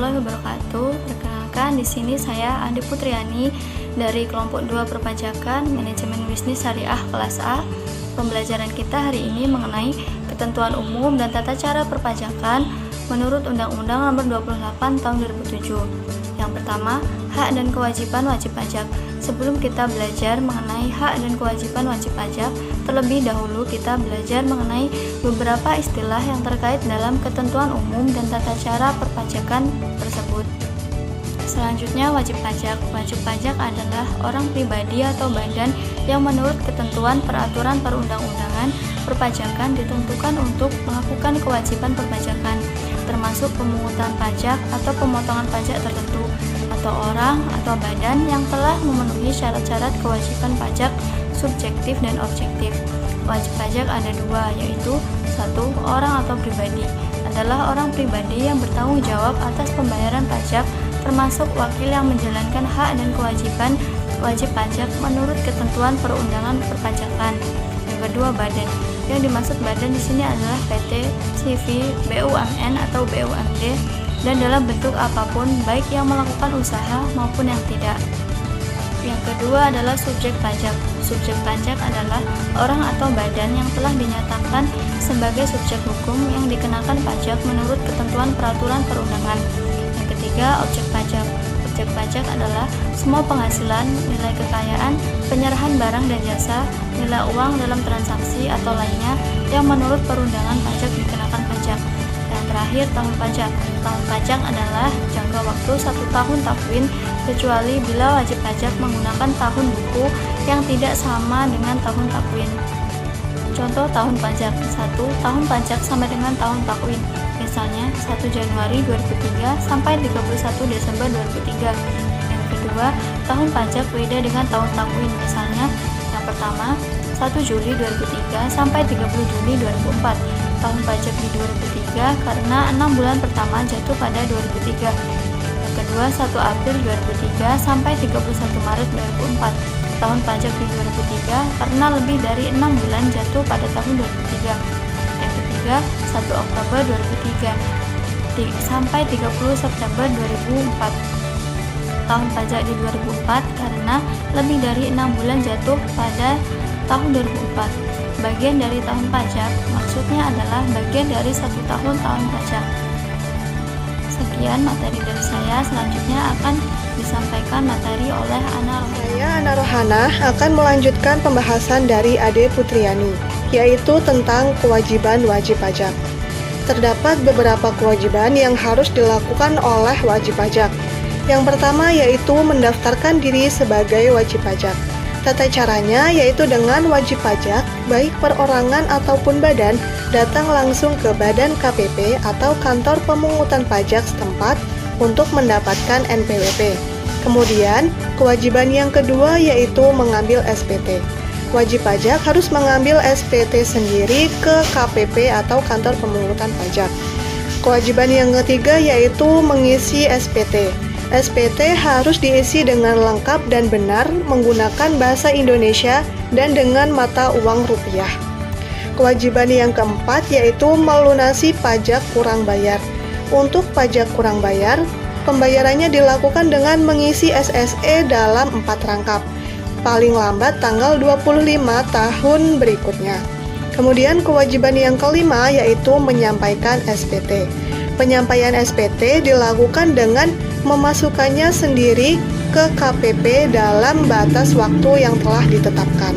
warahmatullahi wabarakatuh. Perkenalkan, di sini saya Andi Putriani dari kelompok 2 Perpajakan Manajemen Bisnis Syariah kelas A. Pembelajaran kita hari ini mengenai ketentuan umum dan tata cara perpajakan menurut Undang-Undang Nomor 28 Tahun 2007. Yang pertama, hak dan kewajiban wajib pajak. Sebelum kita belajar mengenai hak dan kewajiban wajib pajak, terlebih dahulu kita belajar mengenai beberapa istilah yang terkait dalam ketentuan umum dan tata cara perpajakan tersebut. Selanjutnya, wajib pajak. Wajib pajak adalah orang pribadi atau badan yang menurut ketentuan peraturan perundang-undangan perpajakan ditentukan untuk melakukan kewajiban perpajakan, termasuk pemungutan pajak atau pemotongan pajak tertentu, atau orang atau badan yang telah memenuhi syarat-syarat kewajiban pajak subjektif dan objektif. Wajib pajak ada dua, yaitu 1. Orang atau pribadi adalah orang pribadi yang bertanggung jawab atas pembayaran pajak, termasuk wakil yang menjalankan hak dan kewajiban wajib pajak menurut ketentuan perundangan perpajakan. Yang kedua, badan. Yang dimaksud badan di sini adalah PT, CV, BUMN atau BUMD, dan dalam bentuk apapun, baik yang melakukan usaha maupun yang tidak. Yang kedua adalah subjek pajak. Subjek pajak adalah orang atau badan yang telah dinyatakan sebagai subjek hukum yang dikenakan pajak menurut ketentuan peraturan perundangan. Yang ketiga, objek pajak. Objek pajak adalah semua penghasilan, nilai kekayaan, penyerahan barang dan jasa, nilai uang dalam transaksi atau lainnya yang menurut perundangan pajak dikenakan pajak. Yang terakhir, tahun pajak. Tahun pajak adalah jangka waktu 1 tahun takwin, kecuali bila wajib pajak menggunakan tahun buku yang tidak sama dengan tahun takwin. Contoh tahun pajak. 1. Tahun pajak sama dengan tahun takwin. Misalnya 1 Januari 2003 sampai 31 Desember 2003. Yang kedua, tahun pajak beda dengan tahun takwin. Misalnya yang pertama 1 Juli 2003 sampai 30 Juni 2004. Tahun pajak di 2003 karena 6 bulan pertama jatuh pada 2003. Yang kedua, 1 April 2003 sampai 31 Maret 2004. Tahun pajak di 2003 karena lebih dari 6 bulan jatuh pada tahun 2003. Yang ketiga, 1 Oktober 2003 sampai 30 September 2004. Tahun pajak di 2004 karena lebih dari 6 bulan jatuh pada tahun 2004. Bagian dari tahun pajak maksudnya adalah bagian dari 1 tahun pajak. Sekian materi dari saya. Selanjutnya akan disampaikan materi oleh Ana Rohana. Saya Ana Rohana akan melanjutkan pembahasan dari Ade Putriani, yaitu tentang kewajiban wajib pajak. Terdapat beberapa kewajiban yang harus dilakukan oleh wajib pajak. Yang pertama yaitu mendaftarkan diri sebagai wajib pajak. Tata caranya yaitu dengan wajib pajak, baik perorangan ataupun badan, datang langsung ke Badan KPP atau kantor pemungutan pajak setempat untuk mendapatkan NPWP. Kemudian, kewajiban yang kedua yaitu mengambil SPT. Wajib pajak harus mengambil SPT sendiri ke KPP atau kantor pemungutan pajak. Kewajiban yang ketiga yaitu mengisi SPT. SPT harus diisi dengan lengkap dan benar menggunakan bahasa Indonesia dan dengan mata uang rupiah. Kewajiban yang keempat yaitu melunasi pajak kurang bayar. Untuk pajak kurang bayar, pembayarannya dilakukan dengan mengisi SSE dalam 4 rangkap, paling lambat tanggal 25 tahun berikutnya. Kemudian kewajiban yang kelima yaitu menyampaikan SPT. Penyampaian SPT dilakukan dengan memasukkannya sendiri ke KPP dalam batas waktu yang telah ditetapkan.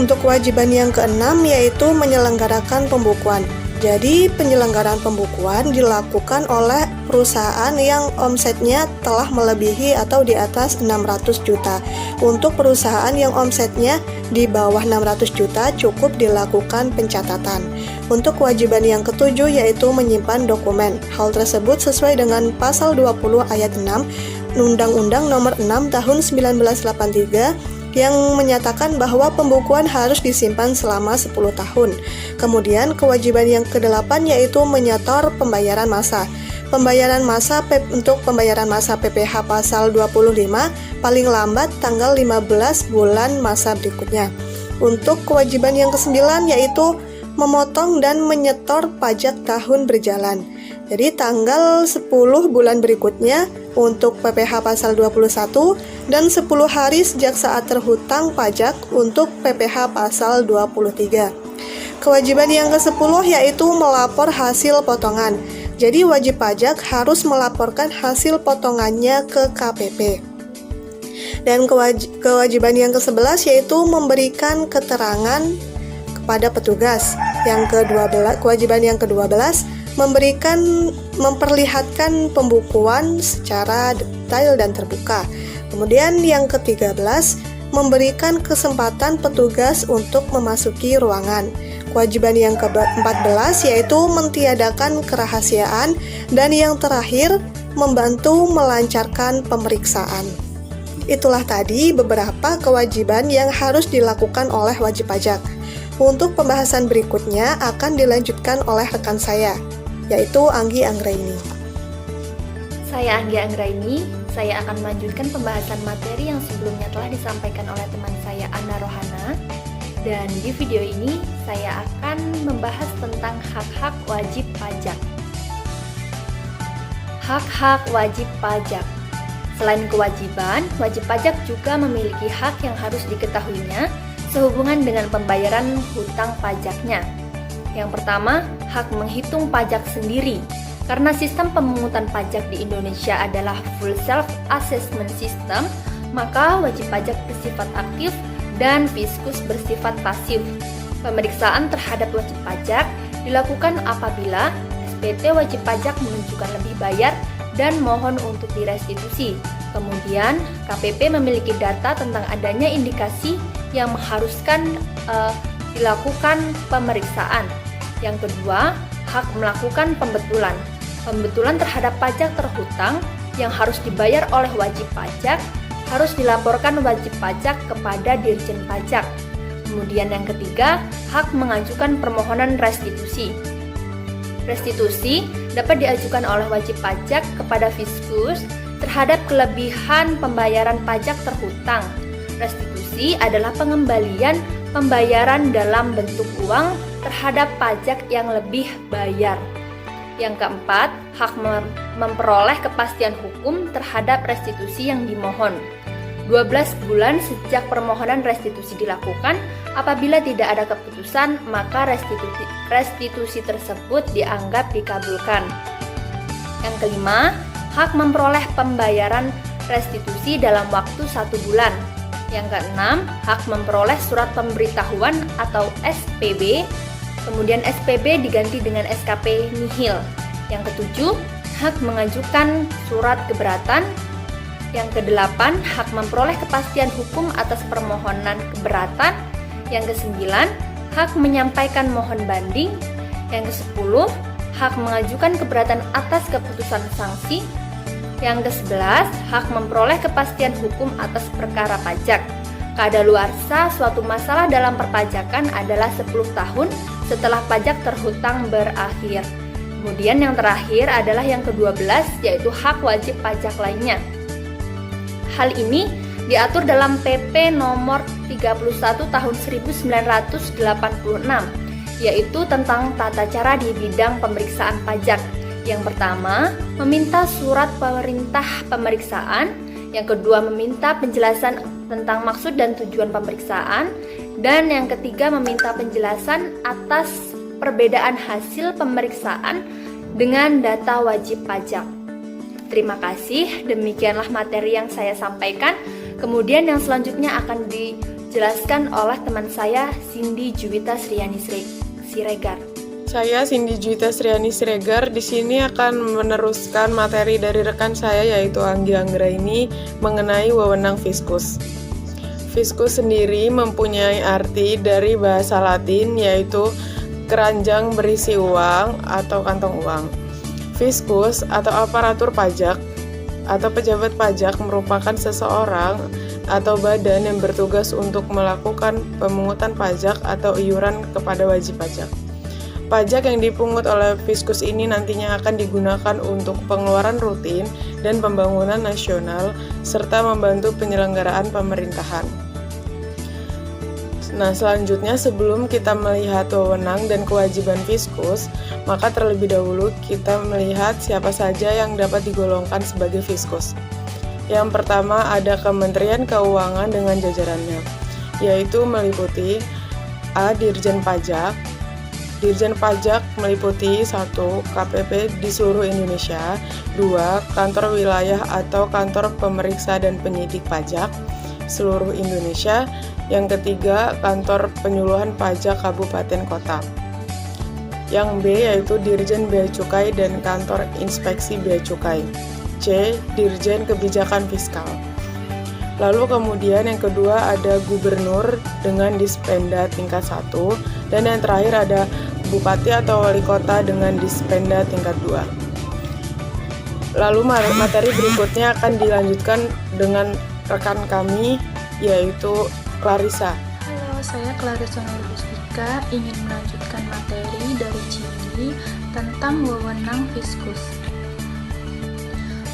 Untuk kewajiban yang keenam yaitu menyelenggarakan pembukuan. Jadi, penyelenggaraan pembukuan dilakukan oleh perusahaan yang omsetnya telah melebihi atau di atas 600 juta. Untuk perusahaan yang omsetnya di bawah 600 juta cukup dilakukan pencatatan. Untuk kewajiban yang ketujuh yaitu menyimpan dokumen. Hal tersebut sesuai dengan pasal 20 ayat 6 Undang-Undang Nomor 6 Tahun 1983 yang menyatakan bahwa pembukuan harus disimpan selama 10 tahun. Kemudian kewajiban yang ke-8 yaitu menyetor pembayaran massa. Pembayaran massa untuk pembayaran massa PPh pasal 25 paling lambat tanggal 15 bulan masa berikutnya. Untuk kewajiban yang ke-9 yaitu memotong dan menyetor pajak tahun berjalan. Jadi tanggal 10 bulan berikutnya untuk PPh pasal 21 dan 10 hari sejak saat terhutang pajak untuk PPh pasal 23. Kewajiban yang ke-10 yaitu melapor hasil potongan. Jadi wajib pajak harus melaporkan hasil potongannya ke KPP. Dan kewajiban yang ke-11 yaitu memberikan keterangan kepada petugas. Kewajiban yang ke-12 memperlihatkan pembukuan secara detail dan terbuka. Kemudian yang ke-13 memberikan kesempatan petugas untuk memasuki ruangan. Kewajiban yang ke-14 yaitu mentiadakan kerahasiaan, dan yang terakhir membantu melancarkan pemeriksaan. Itulah tadi beberapa kewajiban yang harus dilakukan oleh wajib pajak. Untuk pembahasan berikutnya akan dilanjutkan oleh rekan saya, yaitu Anggi Anggraini. Saya Anggi Anggraini, saya akan melanjutkan pembahasan materi yang sebelumnya telah disampaikan oleh teman saya Anna Rohana. Dan di video ini saya akan membahas tentang hak-hak wajib pajak. Hak-hak wajib pajak. Selain kewajiban, wajib pajak juga memiliki hak yang harus diketahuinya sehubungan dengan pembayaran hutang pajaknya. Yang pertama, hak menghitung pajak sendiri. Karena sistem pemungutan pajak di Indonesia adalah full self-assessment system, maka wajib pajak bersifat aktif dan Fiskus bersifat pasif. Pemeriksaan terhadap wajib pajak dilakukan apabila SPT wajib pajak menunjukkan lebih bayar dan mohon untuk direstitusi. Kemudian, KPP memiliki data tentang adanya indikasi yang mengharuskan dilakukan pemeriksaan. Yang kedua, hak melakukan pembetulan. Pembetulan terhadap pajak terhutang yang harus dibayar oleh wajib pajak harus dilaporkan wajib pajak kepada Dirjen Pajak. Kemudian yang ketiga, hak mengajukan permohonan restitusi. Restitusi dapat diajukan oleh wajib pajak kepada Fiskus terhadap kelebihan pembayaran pajak terhutang. Restitusi adalah pengembalian pembayaran dalam bentuk uang terhadap pajak yang lebih bayar. Yang keempat, hak memperoleh kepastian hukum terhadap restitusi yang dimohon. 12 bulan sejak permohonan restitusi dilakukan, apabila tidak ada keputusan, maka restitusi tersebut dianggap dikabulkan. Yang kelima, hak memperoleh pembayaran restitusi dalam waktu 1 bulan. Yang keenam, hak memperoleh surat pemberitahuan atau SPB, kemudian SPB diganti dengan SKP nihil. Yang ketujuh, hak mengajukan surat keberatan. Yang kedelapan, hak memperoleh kepastian hukum atas permohonan keberatan. Yang kesembilan, hak menyampaikan mohon banding. Yang kesepuluh, hak mengajukan keberatan atas keputusan sanksi. Yang ke-11, hak memperoleh kepastian hukum atas perkara pajak. Kadaluarsa suatu masalah dalam perpajakan adalah 10 tahun setelah pajak terhutang berakhir. Kemudian yang terakhir adalah yang ke-12, yaitu hak wajib pajak lainnya. Hal ini diatur dalam PP nomor 31 tahun 1986, yaitu tentang tata cara di bidang pemeriksaan pajak. Yang pertama, meminta surat perintah pemeriksaan. Yang kedua, meminta penjelasan tentang maksud dan tujuan pemeriksaan. Dan yang ketiga, meminta penjelasan atas perbedaan hasil pemeriksaan dengan data wajib pajak. Terima kasih, demikianlah materi yang saya sampaikan. Kemudian yang selanjutnya akan dijelaskan oleh teman saya, Cindy Juwita Sriani Siregar. Saya Cindy Juwita Sriani Siregar di sini akan meneruskan materi dari rekan saya yaitu Anggi Anggraini mengenai wewenang Fiskus. Fiskus sendiri mempunyai arti dari bahasa Latin yaitu keranjang berisi uang atau kantong uang. Fiskus atau aparatur pajak atau pejabat pajak merupakan seseorang atau badan yang bertugas untuk melakukan pemungutan pajak atau iuran kepada wajib pajak. Pajak yang dipungut oleh Fiskus ini nantinya akan digunakan untuk pengeluaran rutin dan pembangunan nasional serta membantu penyelenggaraan pemerintahan. Nah, selanjutnya sebelum kita melihat wewenang dan kewajiban Fiskus, maka terlebih dahulu kita melihat siapa saja yang dapat digolongkan sebagai Fiskus. Yang pertama ada Kementerian Keuangan dengan jajarannya, yaitu meliputi A. Dirjen Pajak. Dirjen Pajak meliputi 1. KPP di seluruh Indonesia, 2. Kantor wilayah atau kantor pemeriksa dan penyidik pajak seluruh Indonesia, yang ketiga kantor penyuluhan pajak kabupaten kota. Yang B yaitu Dirjen Bea Cukai dan kantor inspeksi Bea Cukai. C. Dirjen Kebijakan Fiskal. Lalu kemudian yang kedua ada gubernur dengan dispenda tingkat 1, dan yang terakhir ada bupati atau wali kota dengan dispenda tingkat 2. Lalu materi berikutnya akan dilanjutkan dengan rekan kami yaitu Clarissa. Halo, saya Clarissa Nurhustika ingin melanjutkan materi dari Cindi tentang wewenang Fiskus.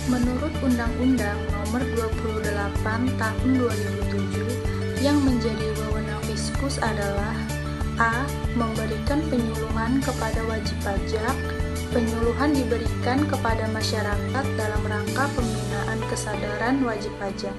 Menurut Undang-Undang Nomor 28 Tahun 2007, yang menjadi wewenang Fiskus adalah A. Memberikan penyuluhan kepada wajib pajak. Penyuluhan diberikan kepada masyarakat dalam rangka pembinaan kesadaran wajib pajak.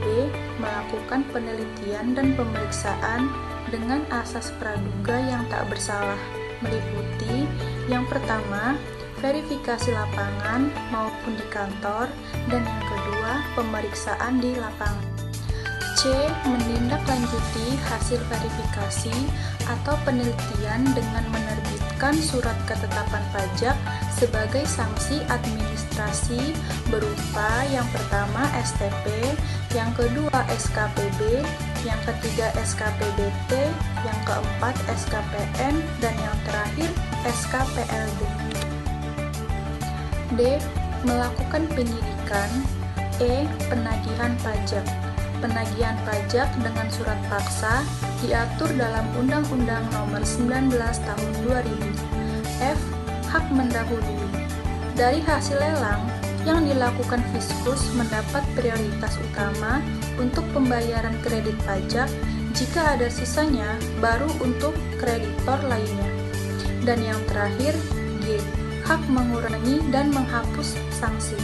B. Melakukan penelitian dan pemeriksaan dengan asas praduga yang tak bersalah, meliputi yang pertama, verifikasi lapangan maupun di kantor, dan yang kedua, pemeriksaan di lapangan. C. Menindaklanjuti hasil verifikasi atau penelitian dengan menerbitkan surat ketetapan pajak sebagai sanksi administrasi berupa yang pertama STP, yang kedua SKPB, yang ketiga SKPBT, yang keempat SKPN, dan yang terakhir SKPLD. D. Melakukan penyidikan. E. Penagihan pajak. Penagihan pajak dengan surat paksa diatur dalam Undang-Undang Nomor 19 Tahun 2000. F. Hak mendahului. Dari hasil lelang yang dilakukan Fiskus mendapat prioritas utama untuk pembayaran kredit pajak. Jika ada sisanya, baru untuk kreditor lainnya. Dan yang terakhir, G. Hak mengurangi dan menghapus sanksi.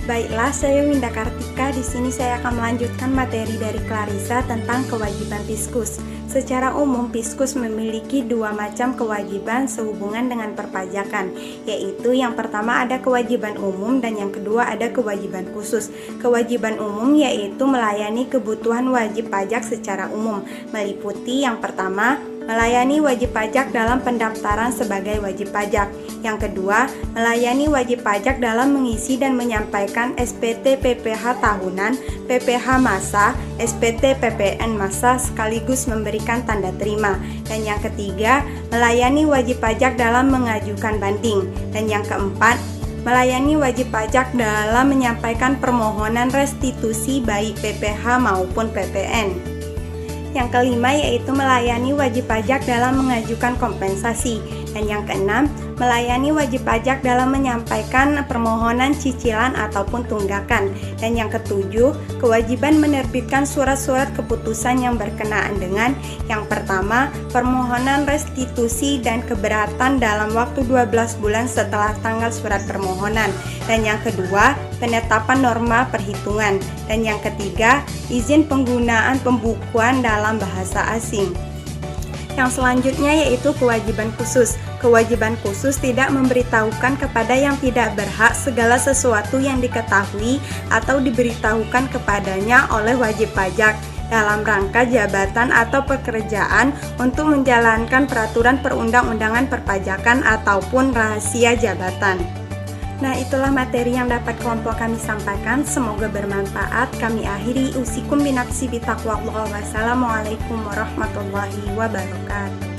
Baiklah, saya Winda Kartika. Di sini saya akan melanjutkan materi dari Clarissa tentang kewajiban Fiskus. Secara umum, Fiskus memiliki dua macam kewajiban sehubungan dengan perpajakan, yaitu yang pertama ada kewajiban umum dan yang kedua ada kewajiban khusus. Kewajiban umum yaitu melayani kebutuhan wajib pajak secara umum, meliputi yang pertama, melayani wajib pajak dalam pendaftaran sebagai wajib pajak. Yang kedua, melayani wajib pajak dalam mengisi dan menyampaikan SPT PPh tahunan, PPh masa, SPT PPN masa sekaligus memberikan tanda terima. Dan yang ketiga, melayani wajib pajak dalam mengajukan banding. Dan yang keempat, melayani wajib pajak dalam menyampaikan permohonan restitusi baik PPh maupun PPN. Yang kelima yaitu melayani wajib pajak dalam mengajukan kompensasi. Dan yang keenam, melayani wajib pajak dalam menyampaikan permohonan cicilan ataupun tunggakan. Dan yang ketujuh, kewajiban menerbitkan surat-surat keputusan yang berkenaan dengan yang pertama, permohonan restitusi dan keberatan dalam waktu 12 bulan setelah tanggal surat permohonan. Dan yang kedua, penetapan norma perhitungan. Dan yang ketiga, izin penggunaan pembukuan dalam bahasa asing. Yang selanjutnya yaitu kewajiban khusus. Kewajiban khusus tidak memberitahukan kepada yang tidak berhak segala sesuatu yang diketahui atau diberitahukan kepadanya oleh wajib pajak dalam rangka jabatan atau pekerjaan untuk menjalankan peraturan perundang-undangan perpajakan ataupun rahasia jabatan. Nah, itulah materi yang dapat kelompok kami sampaikan. Semoga bermanfaat. Kami akhiri usikum binafsi bitaqwallah. Wassalamualaikum warahmatullahi wabarakatuh.